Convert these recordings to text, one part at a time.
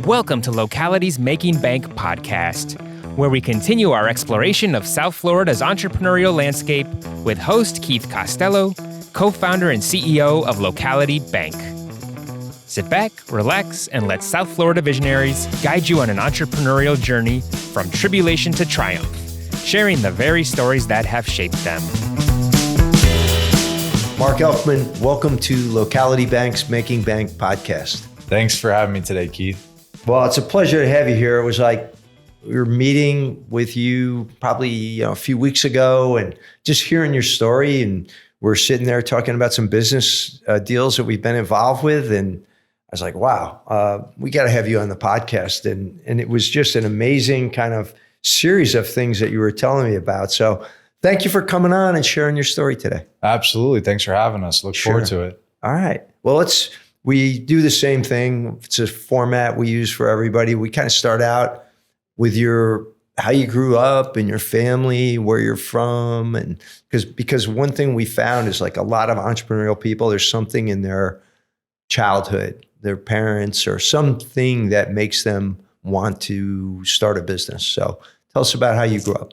Welcome to Locality's Making Bank podcast, where we continue our exploration of South Florida's entrepreneurial landscape with host Keith Costello, co-founder and CEO of Locality Bank. Sit back, relax, and let South Florida visionaries guide you on an entrepreneurial journey from tribulation to triumph, sharing the very stories that have shaped them. Marc Elkman, welcome to Locality Bank's Making Bank podcast. Thanks for having me today, Keith. Well, it's a pleasure to have you here. It was like we were meeting with you probably a few weeks ago and just hearing your story. And we're sitting there talking about some business deals that we've been involved with. And I was like, wow, we got to have you on the podcast. And it was just an amazing kind of series of things that you were telling me about. So thank you for coming on and sharing your story today. Absolutely. Thanks for having us. Look forward to it. All right. Well, we do the same thing. It's a format we use for everybody. We kind of start out with how you grew up and your family, where you're from. And because one thing we found is like a lot of entrepreneurial people, there's something in their childhood, their parents, or something that makes them want to start a business. So tell us about how you grew up.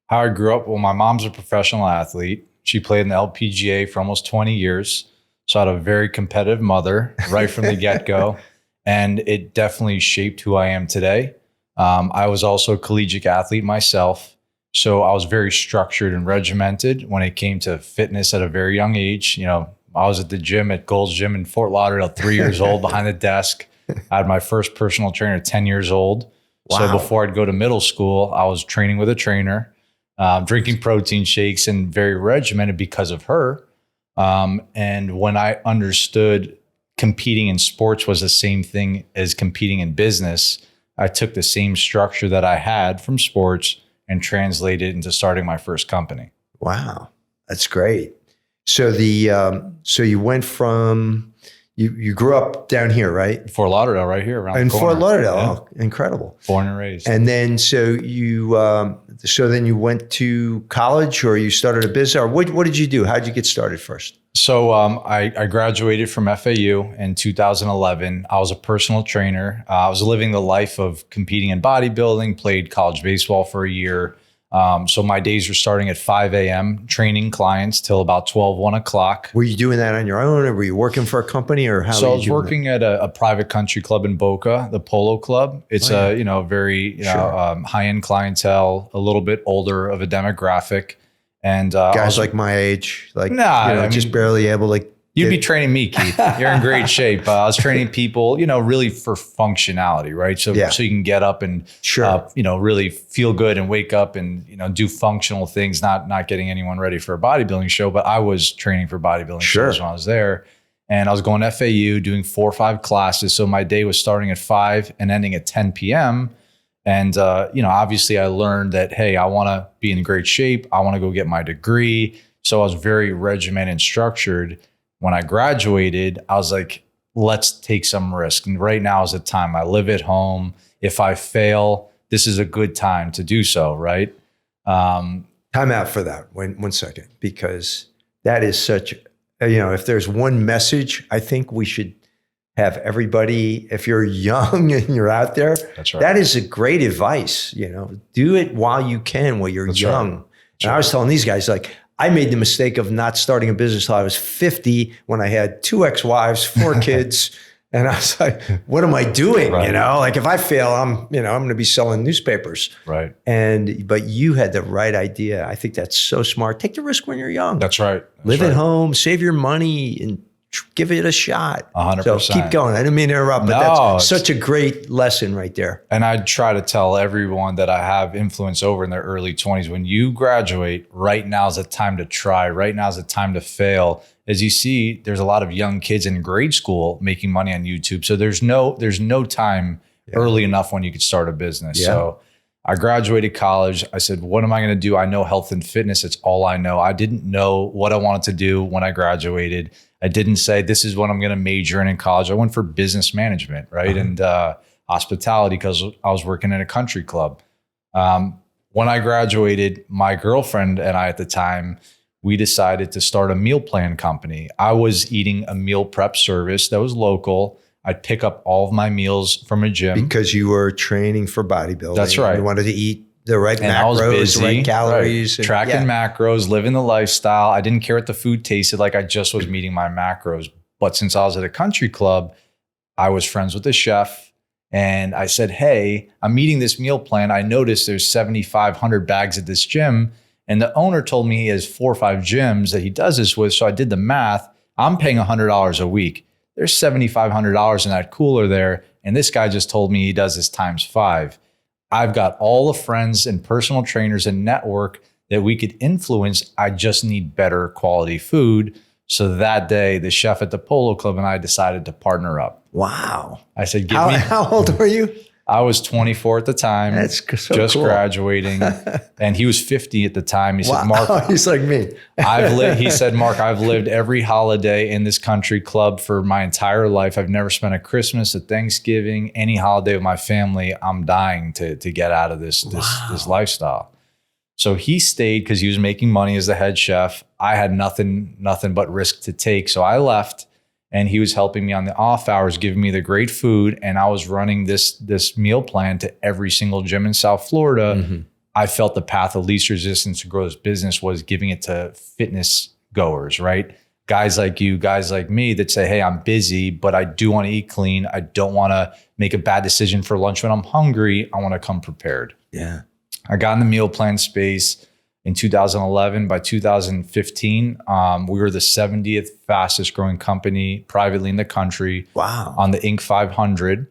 How I grew up? Well, my mom's a professional athlete. She played in the LPGA for almost 20 years. So I had a very competitive mother right from the get-go. And it definitely shaped who I am today. I was also a collegiate athlete myself. So I was very structured and regimented when it came to fitness at a very young age. You know, I was at the gym at Gold's Gym in Fort Lauderdale, 3 years old, behind the desk. I had my first personal trainer at 10 years old. Wow. So before I'd go to middle school, I was training with a trainer, drinking protein shakes, and very regimented because of her. And when I understood competing in sports was the same thing as competing in business, I took the same structure that I had from sports and translated it into starting my first company. Wow, that's great. So so you went from you grew up down here, right? Fort Lauderdale, right here around the corner. Fort Lauderdale, yeah. Oh, incredible. Born and raised. And then so then you went to college, or you started a business, or what did you do? How did you get started first? So I graduated from FAU in 2011. I was a personal trainer. I was living the life of competing in bodybuilding, played college baseball for a year. So my days were starting at 5 a.m., training clients till about 12, 1 o'clock. Were you doing that on your own, or were you working for a company, or how? So I was working at a private country club in Boca, the Polo Club. It's very high-end clientele, a little bit older of a demographic. And guys like my age, just barely able to. You'd be training me, Keith. You're in great shape. I was training people, really for functionality, right? So you can get up and, really feel good and wake up and, do functional things, not getting anyone ready for a bodybuilding show. But I was training for bodybuilding shows when I was there. And I was going to FAU doing 4 or 5 classes. So my day was starting at 5 and ending at 10 p.m. And, obviously I learned that, hey, I want to be in great shape. I want to go get my degree. So I was very regimented and structured. When I graduated, I was like, let's take some risk. And right now is the time. I live at home. If I fail, this is a good time to do so, right? Time out for that. One second, because that is such, if there's one message, I think we should have everybody, if you're young and you're out there, that's right. That is a great advice. Do it while you can, while you're that's young. Right. And I was telling these guys, I made the mistake of not starting a business till I was 50 when I had 2 ex-wives, 4 kids. And I was like, what am I doing? Right. If I fail, I'm going to be selling newspapers. Right. But you had the right idea. I think that's so smart. Take the risk when you're young. That's right. Live at home, save your money, and give it a shot. 100%. So keep going. I didn't mean to interrupt, but that's such a great lesson right there. And I try to tell everyone that I have influence over in their early 20s, when you graduate, right now is the time to try. Right now is the time to fail. As you see, there's a lot of young kids in grade school making money on YouTube. So there's no time early enough when you could start a business. Yeah. So I graduated college. I said, what am I going to do? I know health and fitness. It's all I know. I didn't know what I wanted to do when I graduated. I didn't say, this is what I'm going to major in college. I went for business management, right? And hospitality, because I was working in a country club. When I graduated, my girlfriend and I at the time, we decided to start a meal plan company. I was eating a meal prep service that was local. I'd pick up all of my meals from a gym. Because you were training for bodybuilding. That's right. You wanted to eat the right And I was macros, busy, the right calories. right. Tracking macros, living the lifestyle. I didn't care what the food tasted like. I just was meeting my macros. But since I was at a country club, I was friends with the chef. And I said, hey, I'm meeting this meal plan. I noticed there's 7,500 bags at this gym. And the owner told me he has 4 or 5 gyms that he does this with. So I did the math. I'm paying $100 a week. There's $7,500 in that cooler there. And this guy just told me he does this times 5. I've got all the friends and personal trainers and network that we could influence. I just need better quality food. So that day, the chef at the Polo Club and I decided to partner up. Wow. I said, How old were you? I was 24 at the time. That's so just cool. graduating. And he was 50 at the time. He said, Wow. Mark, he's like me. he said, Mark, I've lived every holiday in this country club for my entire life. I've never spent a Christmas, a Thanksgiving, any holiday with my family. I'm dying to get out of this lifestyle. So he stayed because he was making money as the head chef. I had nothing but risk to take. So I left. And he was helping me on the off hours, giving me the great food. And I was running this meal plan to every single gym in South Florida. Mm-hmm. I felt the path of least resistance to grow this business was giving it to fitness goers, right? Guys like you, guys like me that say, hey, I'm busy, but I do want to eat clean. I don't want to make a bad decision for lunch when I'm hungry. I want to come prepared. Yeah. I got in the meal plan space in 2011. By 2015, we were the 70th fastest growing company privately in the country. Wow. On the Inc. 500.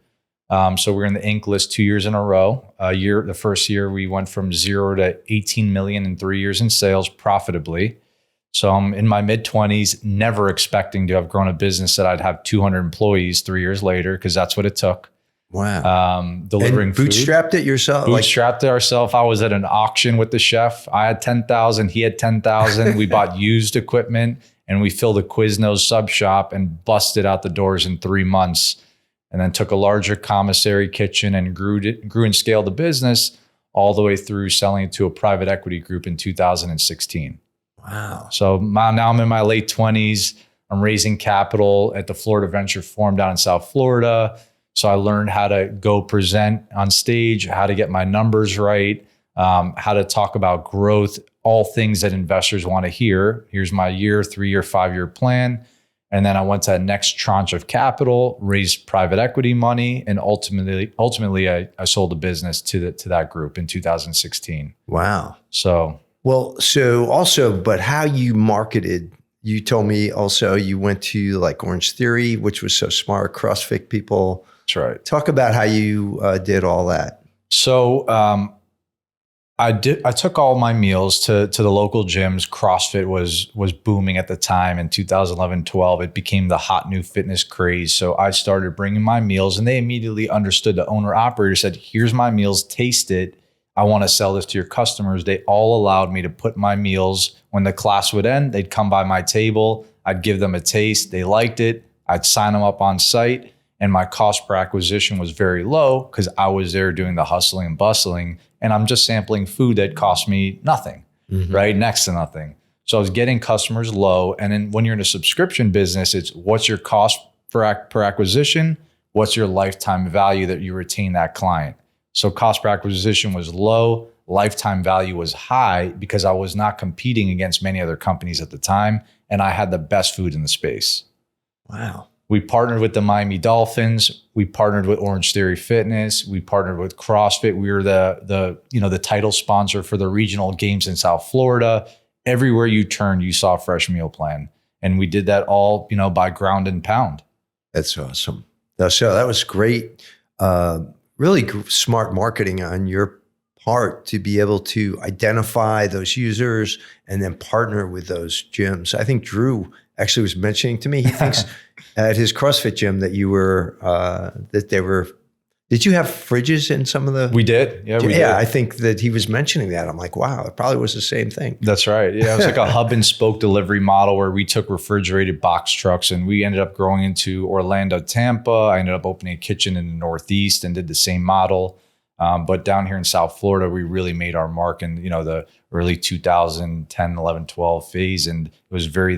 So we're in the Inc. list 2 years in a row. The first year we went from 0 to 18 million in 3 years in sales profitably. So I'm in my mid 20s, never expecting to have grown a business that I'd have 200 employees 3 years later, because that's what it took. Wow. Delivering and bootstrapped food. It yourself? Bootstrapped it ourselves. I was at an auction with the chef. I had 10,000. He had 10,000. We bought used equipment and we filled a Quiznos sub shop and busted out the doors in 3 months. And then took a larger commissary kitchen and grew and scaled the business all the way through selling it to a private equity group in 2016. Wow. So now I'm in my late 20s. I'm raising capital at the Florida Venture Forum down in South Florida. So I learned how to go present on stage, how to get my numbers right, how to talk about growth, all things that investors want to hear. Here's my 3-year, 5-year plan. And then I went to that next tranche of capital, raised private equity money, and ultimately I sold the business to that group in 2016. Wow. So but how you marketed, you told me also you went to like Orange Theory, which was so smart, CrossFit people. That's right. Talk about how you did all that. So I took all my meals to the local gyms. CrossFit was booming at the time in 2011, 12. It became the hot new fitness craze. So I started bringing my meals and they immediately understood. The owner operator said, here's my meals, taste it. I want to sell this to your customers. They all allowed me to put my meals. When the class would end, they'd come by my table. I'd give them a taste. They liked it. I'd sign them up on site. And my cost per acquisition was very low because I was there doing the hustling and bustling. And I'm just sampling food that cost me nothing, right? Next to nothing. So I was getting customers low. And then when you're in a subscription business, it's what's your cost per acquisition? What's your lifetime value that you retain that client? So cost per acquisition was low. Lifetime value was high because I was not competing against many other companies at the time. And I had the best food in the space. Wow. We partnered with the Miami Dolphins. We partnered with Orange Theory Fitness. We partnered with CrossFit. We were the title sponsor for the regional games in South Florida. Everywhere you turned, you saw a fresh meal plan. And we did that all, by ground and pound. That's awesome. So that was great. Really smart marketing on your part to be able to identify those users and then partner with those gyms. I think Drew actually was mentioning to me, he thinks at his CrossFit gym that you were, did you have fridges in some of the? We did. Yeah, we did. Yeah, I think that he was mentioning that. I'm like, wow, it probably was the same thing. That's right. Yeah, it was like a hub and spoke delivery model where we took refrigerated box trucks and we ended up growing into Orlando, Tampa. I ended up opening a kitchen in the Northeast and did the same model. But down here in South Florida, we really made our mark in, the early 2010, 11, 12 phase. And it was very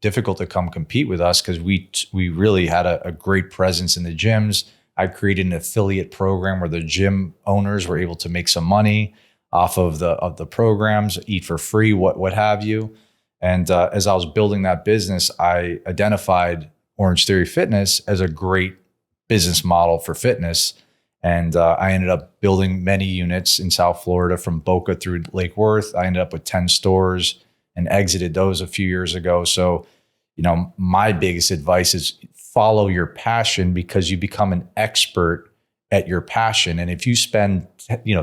difficult to come compete with us because we really had a great presence in the gyms. I created an affiliate program where the gym owners were able to make some money off of the programs, eat for free, what have you. And as I was building that business, I identified Orange Theory Fitness as a great business model for fitness. And I ended up building many units in South Florida from Boca through Lake Worth. I ended up with 10 stores and exited those a few years ago. So, my biggest advice is follow your passion, because you become an expert at your passion. And if you spend,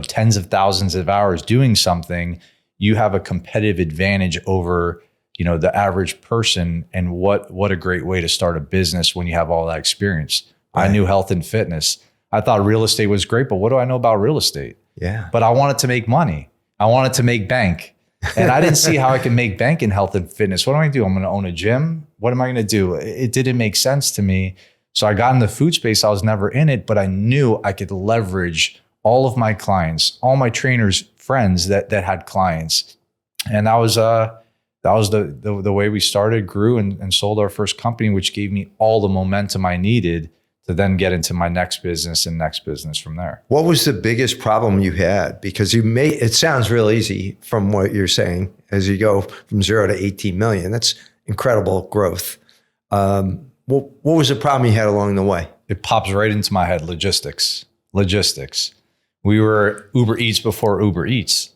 tens of thousands of hours doing something, you have a competitive advantage over, the average person. And what a great way to start a business when you have all that experience. Right. I knew health and fitness. I thought real estate was great, but what do I know about real estate? Yeah. But I wanted to make money. I wanted to make bank. And I didn't see how I could make bank in health and fitness. What am I going to do? I'm going to own a gym. What am I going to do? It didn't make sense to me. So I got in the food space. I was never in it, but I knew I could leverage all of my clients, all my trainers, friends that had clients. And that was the way we started, grew, and sold our first company, which gave me all the momentum I needed to then get into my next business from there. What was the biggest problem you had? Because it sounds real easy from what you're saying as you go from 0 to 18 million. That's incredible growth. What was the problem you had along the way? It pops right into my head. Logistics. We were Uber Eats before Uber Eats.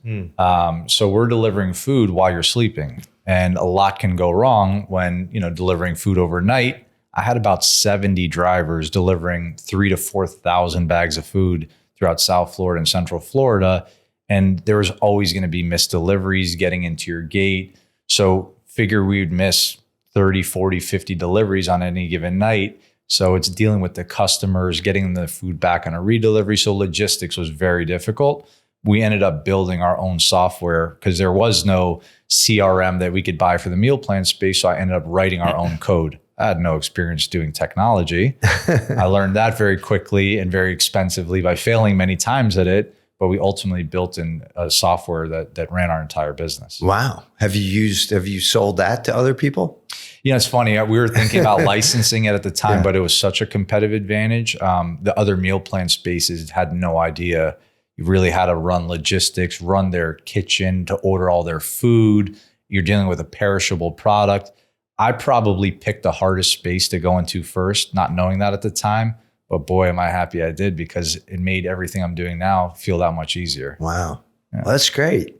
So we're delivering food while you're sleeping, and a lot can go wrong when, delivering food overnight. I had about 70 drivers delivering 3,000 to 4,000 bags of food throughout South Florida and Central Florida. And there was always going to be missed deliveries getting into your gate. So figure we would miss 30, 40, 50 deliveries on any given night. So it's dealing with the customers, getting the food back on a redelivery. So logistics was very difficult. We ended up building our own software because there was no CRM that we could buy for the meal plan space. So I ended up writing our own code. I had no experience doing technology. I learned that very quickly and very expensively by failing many times at it. But we ultimately built in a software that ran our entire business. Wow. Have you sold that to other people? It's funny. We were thinking about licensing it at the time, but it was such a competitive advantage. The other meal plan spaces had no idea. You really had to run logistics, run their kitchen to order all their food. You're dealing with a perishable product. I probably picked the hardest space to go into first, not knowing that at the time. But boy, am I happy I did, because it made everything I'm doing now feel that much easier. Wow. Yeah. Well, that's great.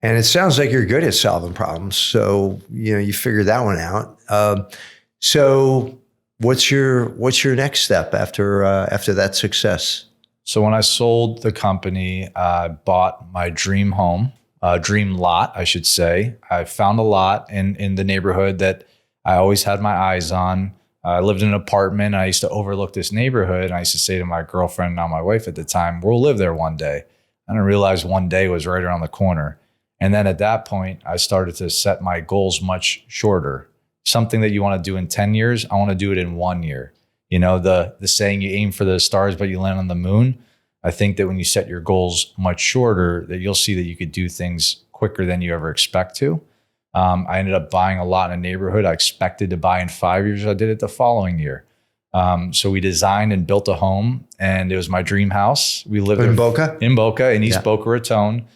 And it sounds like you're good at solving problems. So, you figured that one out. So what's your next step after that success? So when I sold the company, I bought my dream home, dream lot, I should say. I found a lot in the neighborhood that I always had my eyes on. I lived in an apartment. And I used to overlook this neighborhood. And I used to say to my girlfriend, now my wife at the time, we'll live there one day. And I realized one day was right around the corner. And then at that point, I started to set my goals much shorter. Something that you want to do in 10 years, I want to do it in 1 year. The saying, you aim for the stars, but you land on the moon. I think that when you set your goals much shorter, that you'll see that you could do things quicker than you ever expect to. I ended up buying a lot in a neighborhood I expected to buy in 5 years. I did it the following year. So we designed and built a home, and it was my dream house. We lived in Boca? In Boca, in East Boca Raton.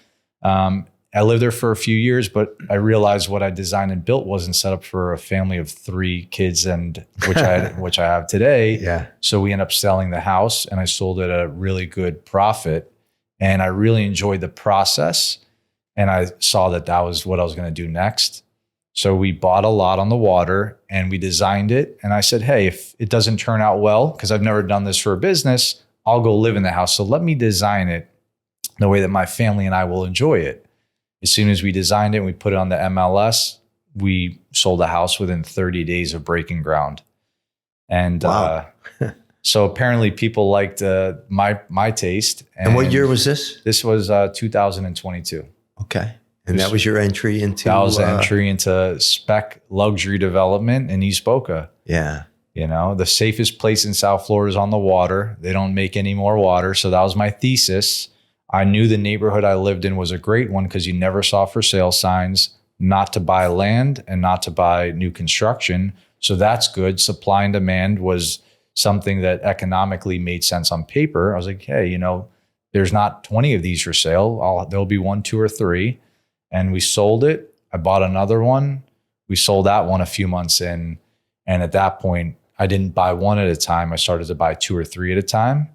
I lived there for a few years, but I realized what I designed and built wasn't set up for a family of 3 kids, and which I have today. Yeah. So we ended up selling the house, and I sold it at a really good profit. And I really enjoyed the process. And I saw that was what I was going to do next. So we bought a lot on the water and we designed it. And I said, hey, if it doesn't turn out well, because I've never done this for a business, I'll go live in the house. So let me design it the way that my family and I will enjoy it. As soon as we designed it and we put it on the MLS, we sold the house within 30 days of breaking ground. And wow. So apparently people liked my taste. And what year was this? This was 2022. Okay. And that was your entry into... That was entry into spec luxury development in East Boca. Yeah. The safest place in South Florida is on the water. They don't make any more water. So that was my thesis. I knew the neighborhood I lived in was a great one because you never saw for sale signs. not to buy land and not to buy new construction. So that's good. Supply and demand was something that economically made sense on paper. I was like, hey, there's not 20 of these for sale. There'll be 1, 2, or 3. And we sold it. I bought another one. We sold that one a few months in. And at that point, I didn't buy one at a time. I started to buy 2 or 3 at a time.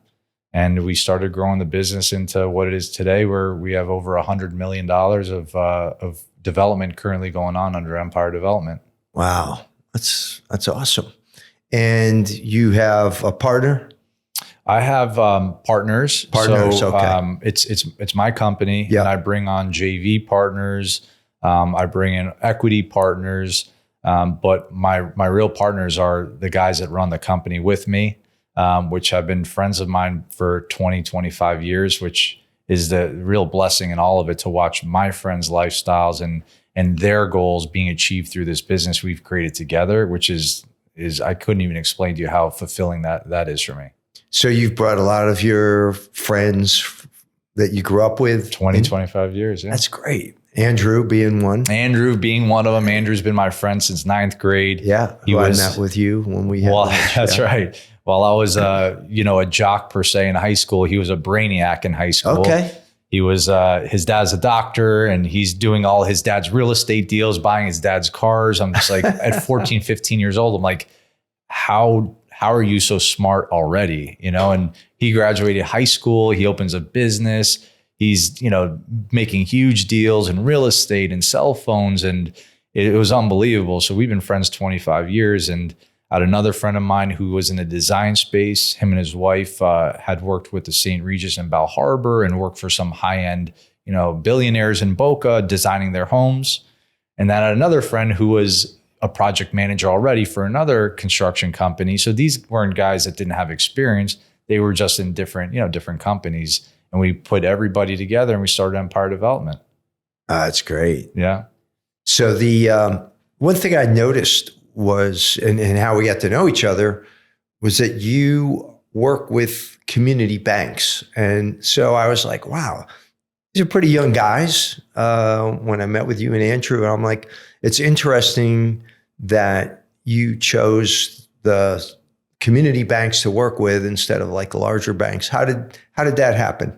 And we started growing the business into what it is today, where we have over $100 million of development currently going on under Empire Development. Wow. That's awesome. And you have a partner? I have partners. So, okay. It's my company, Yeah. and I bring on JV partners. I bring in equity partners, but my real partners are the guys that run the company with me, which have been friends of mine for 20, 25 years, which is the real blessing in all of it, to watch my friends' lifestyles and their goals being achieved through this business we've created together, which is I couldn't even explain to you how fulfilling that is for me. So you've brought a lot of your friends that you grew up with. 25 years, yeah. That's great. Andrew being one. Andrew being one of them. Andrew's been my friend since 9th grade. Yeah, I met with you when we had lunch. That's right. While I was, a jock per se in high school, he was a brainiac in high school. Okay. He was, his dad's a doctor, and he's doing all his dad's real estate deals, buying his dad's cars. I'm just like, at 14, 15 years old, I'm like, how are you so smart already? And he graduated high school. He opens a business. He's, making huge deals in real estate and cell phones. And it was unbelievable. So we've been friends 25 years. And I had another friend of mine who was in the design space. Him and his wife had worked with the St. Regis in Bal Harbor and worked for some high-end, billionaires in Boca designing their homes. And then I had another friend who was a project manager already for another construction company. So these weren't guys that didn't have experience. They were just in different companies. And we put everybody together and we started Empire Development. That's great. Yeah. So the one thing I noticed was, and how we got to know each other, was that you work with community banks. And so I was like, wow, these are pretty young guys. When I met with you and Andrew, I'm like, it's interesting that you chose the community banks to work with instead of like larger banks. How did that happen?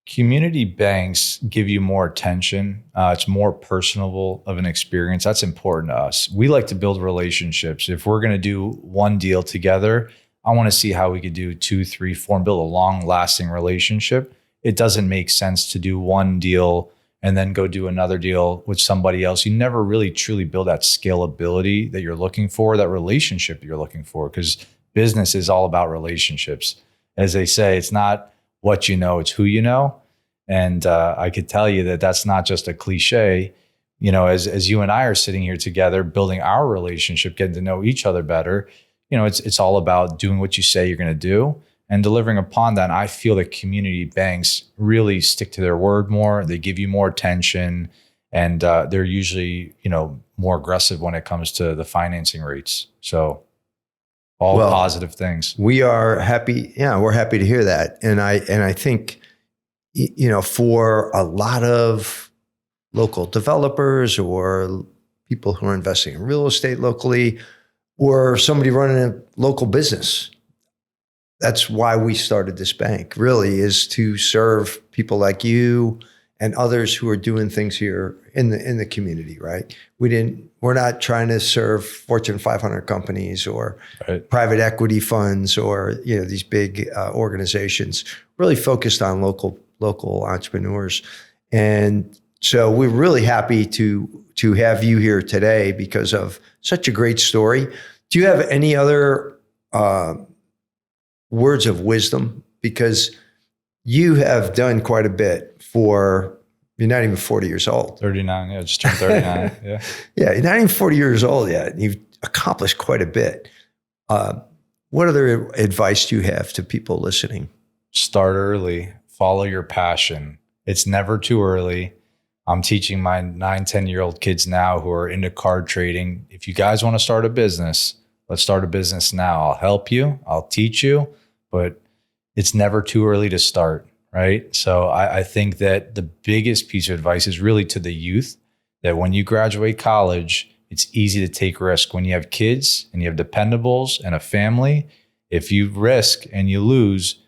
Community banks give you more attention. It's more personable of an experience. That's important to us. We like to build relationships. If we're going to do one deal together, I want to see how we could do 2, 3, 4 and build a long lasting relationship. It doesn't make sense to do one deal and then go do another deal with somebody else. You never really truly build that scalability that you're looking for, that relationship you're looking for, because business is all about relationships. As they say, it's not what you know, it's who you know. And I could tell you that that's not just a cliche. As you and I are sitting here together, building our relationship, getting to know each other better, it's all about doing what you say you're going to do and delivering upon that. And I feel that community banks really stick to their word more. They give you more attention, and they're usually, more aggressive when it comes to the financing rates. So all positive things. We are happy. Yeah, we're happy to hear that. And I think, for a lot of local developers or people who are investing in real estate locally, or somebody running a local business, that's why we started this bank, really, is to serve people like you and others who are doing things here in the community, right? We're not trying to serve Fortune 500 companies or private equity funds or these big organizations. Really focused on local entrepreneurs, and so we're really happy to have you here today because of such a great story. Do you have any other words of wisdom? Because you have done quite a bit for, you're not even 40 years old. 39, yeah, just turned 39, yeah. Yeah, you're not even 40 years old yet. You've accomplished quite a bit. What other advice do you have to people listening? Start early, follow your passion. It's never too early. I'm teaching my 9, 10-year-old kids now who are into card trading. If you guys want to start a business, let's start a business now. I'll help you. I'll teach you, but it's never too early to start, right? So I think that the biggest piece of advice is really to the youth, that when you graduate college, it's easy to take risk. When you have kids and you have dependables and a family, if you risk and you lose,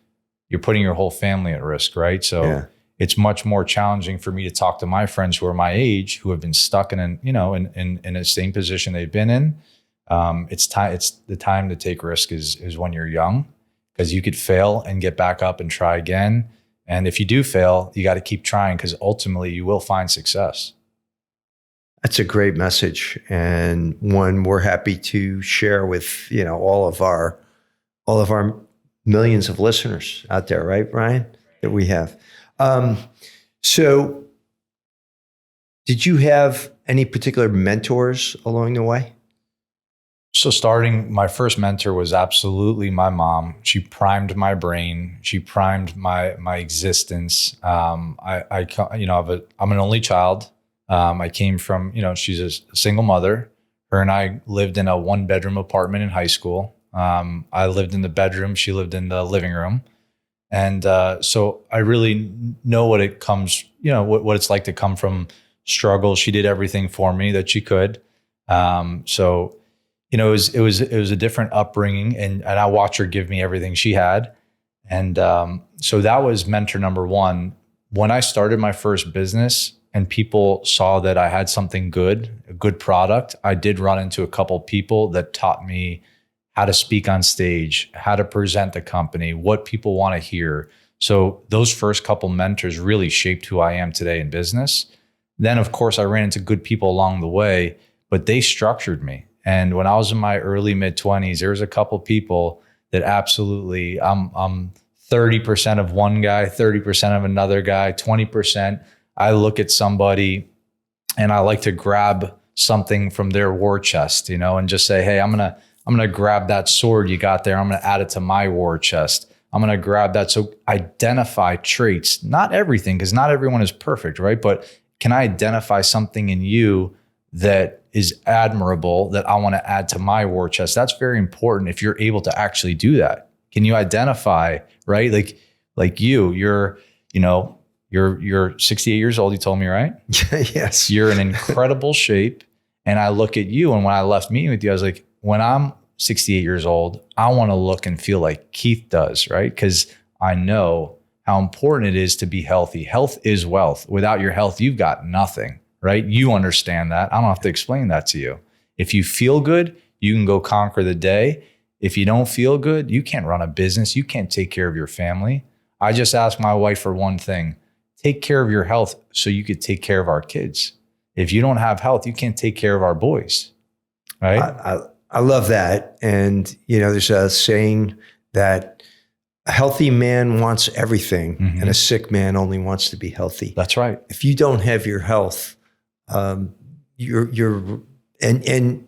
you're putting your whole family at risk, right? So it's much more challenging for me to talk to my friends who are my age, who have been stuck in the same position they've been in. It's the time to take risk is when you're young, because you could fail and get back up and try again. And if you do fail, you got to keep trying, because ultimately you will find success. That's a great message, and one we're happy to share with, all of our millions of listeners out there, right, Brian, that we have. So did you have any particular mentors along the way? So my first mentor was absolutely my mom. She primed my brain. She primed my existence. I'm an only child. I came from, she's a single mother. Her and I lived in a 1-bedroom apartment in high school. I lived in the bedroom. She lived in the living room. And so I really know what it comes, what it's like to come from struggle. She did everything for me that she could. It was a different upbringing, and I watched her give me everything she had. And so that was mentor number one. When I started my first business and people saw that I had something good, a good product, I did run into a couple people that taught me how to speak on stage, how to present the company, what people want to hear. So those first couple mentors really shaped who I am today in business. Then, of course, I ran into good people along the way, but they structured me. And when I was in my early mid-20s, there was a couple people that absolutely, I'm 30% of one guy, 30% of another guy, 20%. I look at somebody and I like to grab something from their war chest, and just say, hey, I'm gonna grab that sword you got there. I'm gonna add it to my war chest. I'm gonna grab that. So identify traits, not everything, because not everyone is perfect, right? But can I identify something in you that is admirable that I want to add to my war chest? That's very important if you're able to actually do that. Can you identify, right? Like you're 68 years old, you told me, right? Yes. You're in incredible shape. And I look at you, and when I left meeting with you, I was like, when I'm 68 years old, I want to look and feel like Keith does, right? Because I know how important it is to be healthy. Health is wealth. Without your health, you've got nothing, right? You understand that. I don't have to explain that to you. If you feel good, you can go conquer the day. If you don't feel good, you can't run a business. You can't take care of your family. I just asked my wife for one thing: take care of your health so you could take care of our kids. If you don't have health, you can't take care of our boys, right? I love that. And, there's a saying that a healthy man wants everything, and a sick man only wants to be healthy. That's right. If you don't have your health, you're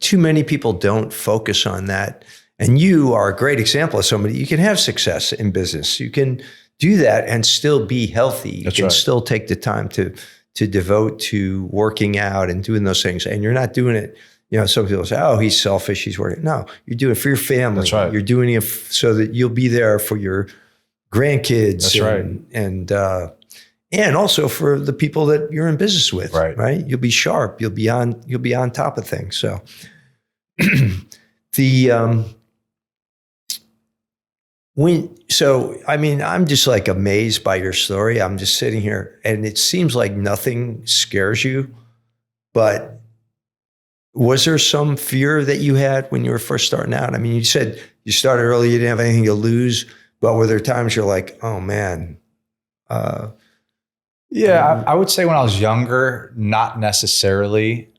too many people don't focus on that. And you are a great example of somebody. You can have success in business. You can do that and still be healthy. You can still take the time to devote to working out and doing those things. And you're not doing it. Some people say, "Oh, he's selfish. He's working." No, you're doing it for your family. That's right. You're doing it so that you'll be there for your grandkids. That's right. And also for the people that you're in business with. Right. You'll be sharp. You'll be on top of things. So I'm just like amazed by your story. I'm just sitting here, and it seems like nothing scares you, but was there some fear that you had when you were first starting out? I mean, you said you started early, you didn't have anything to lose, but were there times you're like, oh man? Yeah, I would say when I was younger, not necessarily.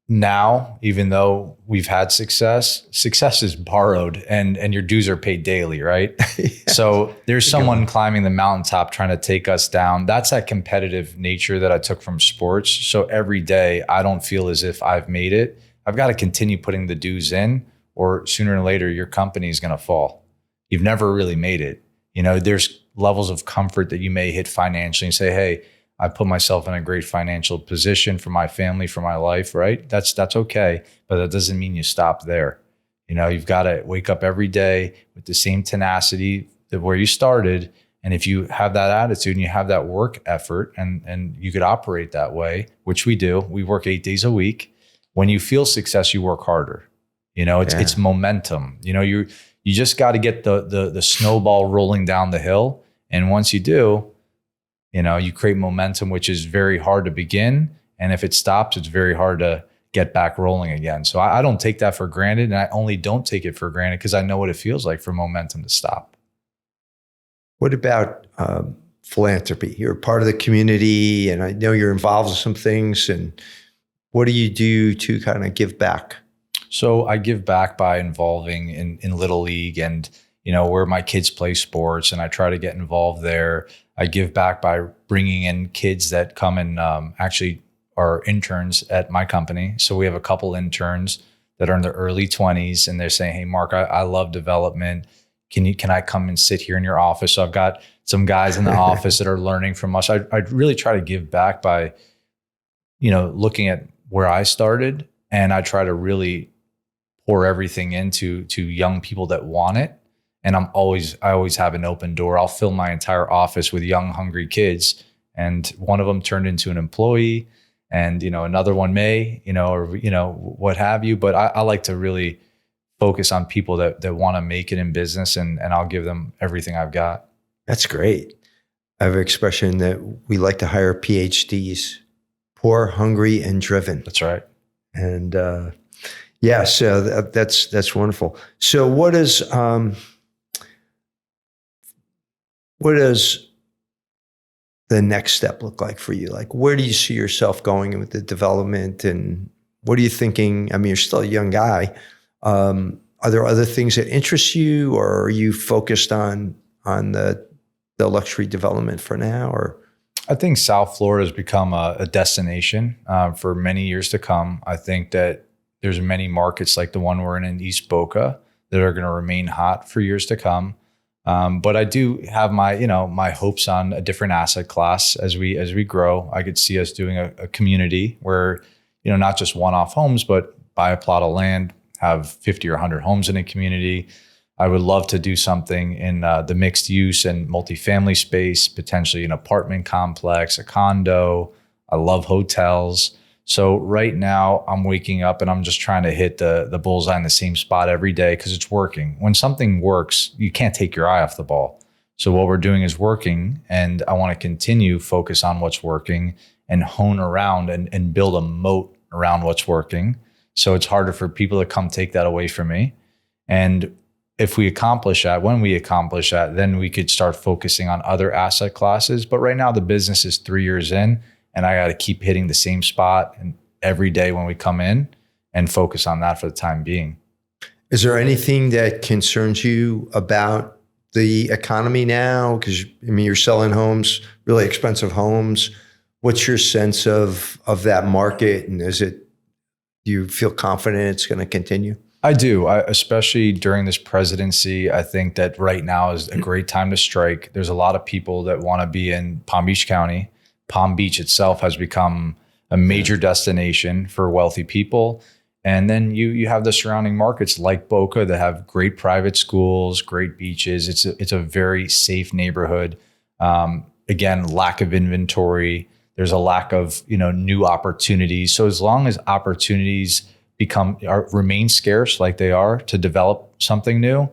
Now, even though we've had success is borrowed, and your dues are paid daily, right? Yes. So there's someone climbing the mountaintop trying to take us down. That's that competitive nature that I took from sports. So every day I don't feel as if I've made it. I've got to continue putting the dues in, or sooner or later your company is going to fall. You've never really made it. There's levels of comfort that you may hit financially and say, hey, I put myself in a great financial position for my family, for my life, right? That's okay. But that doesn't mean you stop there. You've got to wake up every day with the same tenacity that where you started And if you have that attitude and you have that work effort and you could operate that way, which we do, we work 8 days a week. When you feel success, you work harder. It's momentum. You just got to get the snowball rolling down the hill. And once you do, you create momentum, which is very hard to begin. And if it stops, it's very hard to get back rolling again. So I don't take that for granted. And I only don't take it for granted because I know what it feels like for momentum to stop. What about philanthropy? You're part of the community, and I know you're involved in some things. And what do you do to kind of give back? So I give back by involving in Little League and, where my kids play sports, and I try to get involved there. I give back by bringing in kids that come and actually are interns at my company. So we have a couple interns that are in their early 20s, and they're saying, "Hey, Mark, I love development. Can I come and sit here in your office?" So I've got some guys in the office that are learning from us. I really try to give back by, looking at where I started, and I try to really pour everything into young people that want it. And I always have an open door. I'll fill my entire office with young, hungry kids. And one of them turned into an employee, and, another one may, or, what have you. But I like to really focus on people that want to make it in business, and I'll give them everything I've got. That's great. I have an expression that we like to hire PhDs, poor, hungry, and driven. That's right. And so that's wonderful. So what does the next step look like for you? Like, where do you see yourself going with the development, and what are you thinking? I mean, you're still a young guy. Are there other things that interest you, or are you focused on the luxury development for now? Or I think South Florida has become a destination for many years to come. I think that there's many markets like the one we're in East Boca that are going to remain hot for years to come. But I do have my hopes on a different asset class as we grow. I could see us doing a community where, not just one-off homes, but buy a plot of land, have 50 or 100 homes in a community. I would love to do something in the mixed use and multifamily space, potentially an apartment complex, a condo. I love hotels. So right now I'm waking up and I'm just trying to hit the bullseye in the same spot every day because it's working. When something works, you can't take your eye off the ball. So what we're doing is working, and I want to continue focus on what's working and hone around and build a moat around what's working. So it's harder for people to come take that away from me. And if we accomplish that, when we accomplish that, then we could start focusing on other asset classes. But right now the business is 3 years in, and I got to keep hitting the same spot and every day when we come in and focus on that for the time being. Is there anything that concerns you about the economy now? Because you're selling homes, really expensive homes. What's your sense of that market, and do you feel confident it's going to continue? I do. Especially during this presidency, I think that right now is a great time to strike. There's a lot of people that want to be in Palm Beach County. Palm Beach itself has become a major destination for wealthy people. And then you have the surrounding markets like Boca that have great private schools, great beaches. It's a very safe neighborhood. Again, lack of inventory. There's a lack of new opportunities. So as long as opportunities remain scarce like they are to develop something new,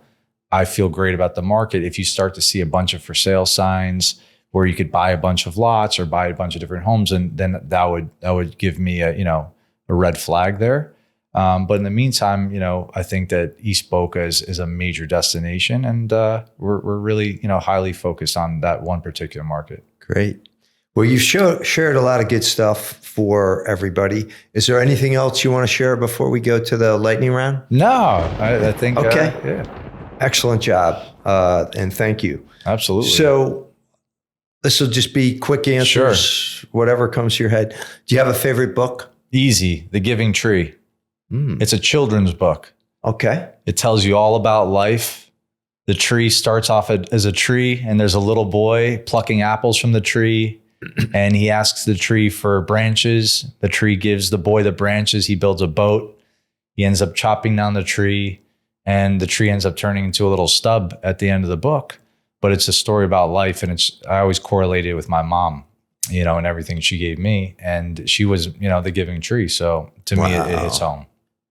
I feel great about the market. If you start to see a bunch of for sale signs where you could buy a bunch of lots or buy a bunch of different homes, and then that would give me a red flag there. But in the meantime, I think that East Boca is a major destination, and we're really highly focused on that one particular market. Great. Well, you've shared a lot of good stuff for everybody. Is there anything else you want to share before we go to the lightning round? No, I think okay. Yeah. Excellent job, and thank you. Absolutely. So this will just be quick answers, Sure. Whatever comes to your head. Do you have a favorite book? Easy, The Giving Tree. It's a children's book. Okay. It tells you all about life. The tree starts off as a tree, and there's a little boy plucking apples from the tree, and he asks the tree for branches. The tree gives the boy the branches. He builds a boat. He ends up chopping down the tree, and the tree ends up turning into a little stub at the end of the book. but it's a story about life. And I always correlated it with my mom, and everything she gave me. And she was, the giving tree. So to me, it hits home.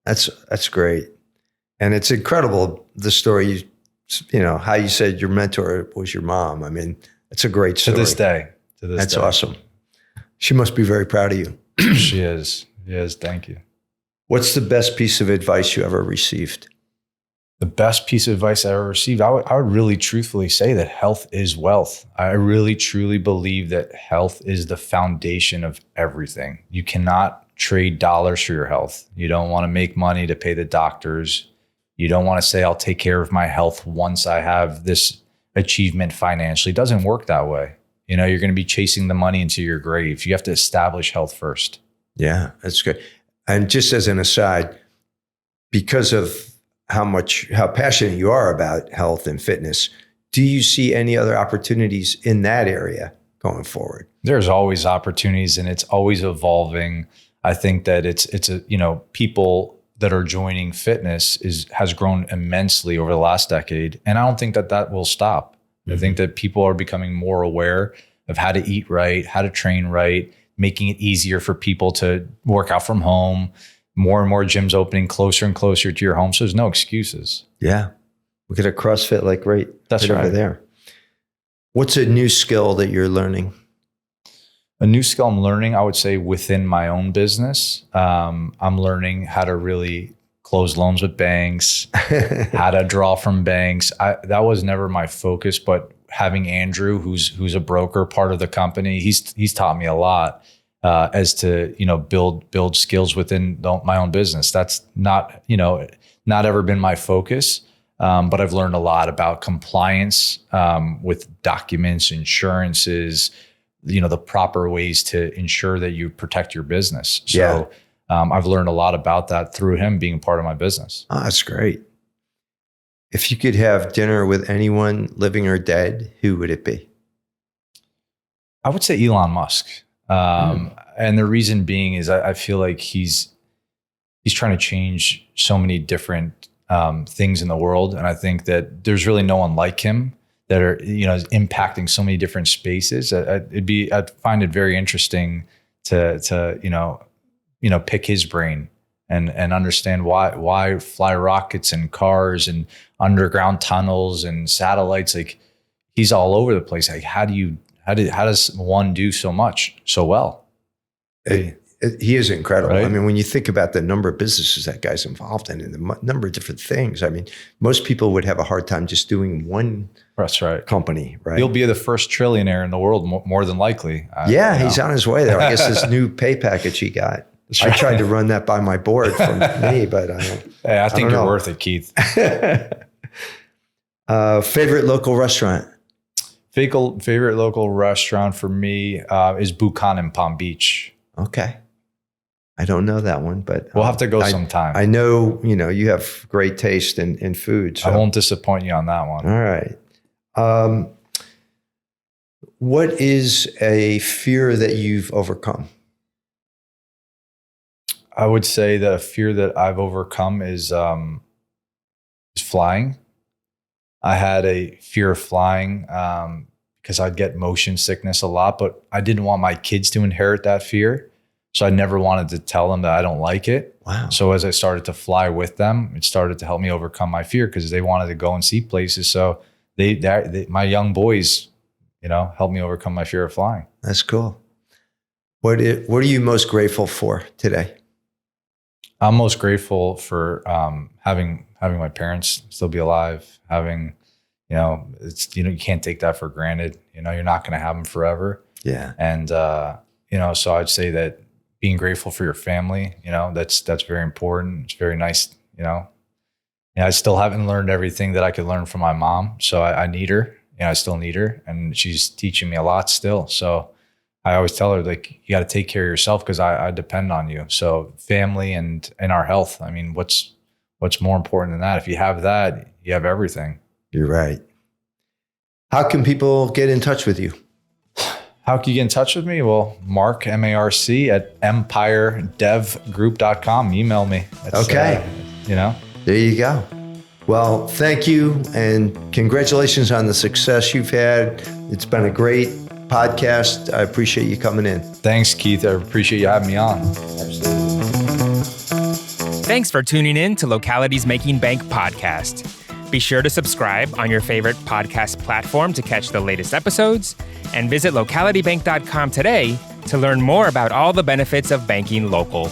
That's great. And it's incredible, the story, how you said your mentor was your mom. I mean, it's a great story. To this day. That's awesome. She must be very proud of you. She is. Yes. Thank you. What's the best piece of advice you ever received? The best piece of advice I ever received, I would really truthfully say that health is wealth. I really, truly believe that health is the foundation of everything. You cannot trade dollars for your health. You don't want to make money to pay the doctors. You don't want to say, I'll take care of my health once I have this achievement financially. It doesn't work that way. You're going to be chasing the money into your grave. You have to establish health first. Yeah, that's good. And just as an aside, because of how passionate you are about health and fitness, do you see any other opportunities in that area going forward? There's always opportunities, and it's always evolving. I think that it's people that are joining fitness has grown immensely over the last decade. And I don't think that will stop. I think that people are becoming more aware of how to eat right, how to train right, making it easier for people to work out from home, more and more gyms opening closer and closer to your home. So there's no excuses. Yeah. We get a CrossFit That's right over there. What's a new skill that you're learning? A new skill I'm learning, I would say within my own business. I'm learning how to really close loans with banks, how to draw from banks. That was never my focus, but having Andrew, who's a broker, part of the company, he's taught me a lot as to build skills within my own business. That's not ever been my focus, but I've learned a lot about compliance with documents, insurances, the proper ways to ensure that you protect your business. So I've learned a lot about that through him being part of my business. Oh, that's great. If you could have dinner with anyone living or dead, who would it be? I would say Elon Musk. And the reason being is I feel like he's trying to change so many different things in the world. And I think that there's really no one like him that are, is impacting so many different spaces. I'd find it very interesting to pick his brain and understand why fly rockets and cars and underground tunnels and satellites. Like, he's all over the place. Like, how does one do so much so well? He is incredible. Right? I mean, when you think about the number of businesses that guy's involved in and the number of different things, I mean, most people would have a hard time just doing one That's right. company, right? He'll be the first trillionaire in the world, more than likely. He's on his way there. I guess this new pay package he got. I tried to run that by my board from me, but I don't. Hey, I think you're worth it, Keith. Favorite local restaurant? Favorite local restaurant for me is Bukan in Palm Beach. Okay. I don't know that one, but we'll have to go sometime. I know, you have great taste in food. So. I won't disappoint you on that one. All right. What is a fear that you've overcome? I would say that a fear that I've overcome is flying. I had a fear of flying because I'd get motion sickness a lot, but I didn't want my kids to inherit that fear. So I never wanted to tell them that I don't like it. Wow. So as I started to fly with them, it started to help me overcome my fear because they wanted to go and see places. So my young boys, helped me overcome my fear of flying. That's cool. What are you most grateful for today? I'm most grateful for having my parents still be alive. Having, you can't take that for granted. You're not going to have them forever. Yeah. And so I'd say that being grateful for your family, that's very important. It's very nice. I still haven't learned everything that I could learn from my mom, so I need her. I still need her, and she's teaching me a lot still. So I always tell her, like, you got to take care of yourself because I depend on you. So family and our health. I mean, what's more important than that? If you have that, you have everything. You're right. How can people get in touch with you? How can you get in touch with me? Well, Marc, M-A-R-C, at empiredevgroup.com. Email me. Okay. There you go. Well, thank you, and congratulations on the success you've had. It's been a great podcast. I appreciate you coming in. Thanks, Keith. I appreciate you having me on. Thanks for tuning in to Locality's Making Bank podcast. Be sure to subscribe on your favorite podcast platform to catch the latest episodes, and visit localitybank.com today to learn more about all the benefits of banking local.